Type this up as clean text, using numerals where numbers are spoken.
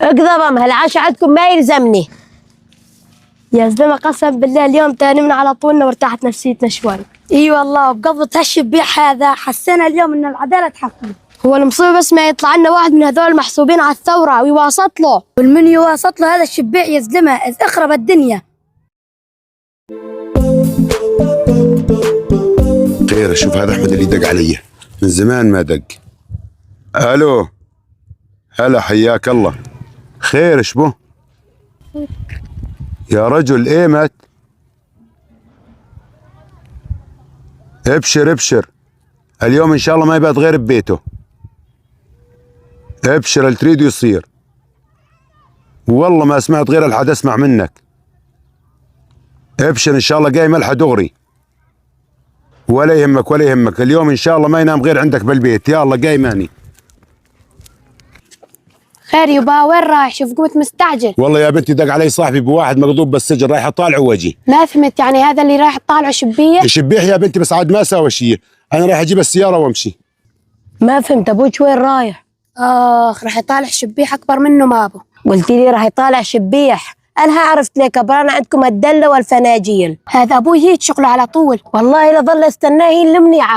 اقدر هالعشاء عندكم ما يلزمني. يا زلمة قسم بالله اليوم نمنا على طولنا وارتاحت نفسيتنا شوي. اي والله، وبقبضة هالشبيح هذا حسينا اليوم ان العدالة تحكم. هو المصيبة بس ما يطلع لنا واحد من هذول المحسوبين على الثورة ويواسط له. والمن يواسط له هذا الشبيح يا زلمة إذ اخرب الدنيا. خير، شوف هذا احمد اللي دق علي من زمان ما دق. الو، هلا حياك الله. خير شبو يا رجل؟ ايمت؟ ابشر ابشر، اليوم ان شاء الله ما يبات غير ببيته. ابشر اللي تريده يصير، والله ما سمعت غير الحد اسمع منك. ابشر ان شاء الله جاي ملحة دغري، ولا يهمك ولا يهمك، اليوم ان شاء الله ما ينام غير عندك بالبيت. يا الله جاي ماني. خير يبا، وين رايح؟ شوف قمت مستعجل. والله يا بنتي دق علي صاحبي بواحد مقضوب بالسجن، رايح اطالعه واجي. ما فهمت، يعني هذا اللي رايح تطالعه شبيح؟ شبيح يا بنتي، بس عاد ما ساوى شيء، انا رايح اجيب السياره وامشي. ما فهمت ابوك وين رايح؟ راح يطالع شبيح اكبر منه ما ابو. قلت لي راح يطالع شبيح، انا عرفت ليه كبران عندكم الدله والفناجيل. هذا ابوي هيك شغله على طول. والله لا ظل استناه يلمني عاد.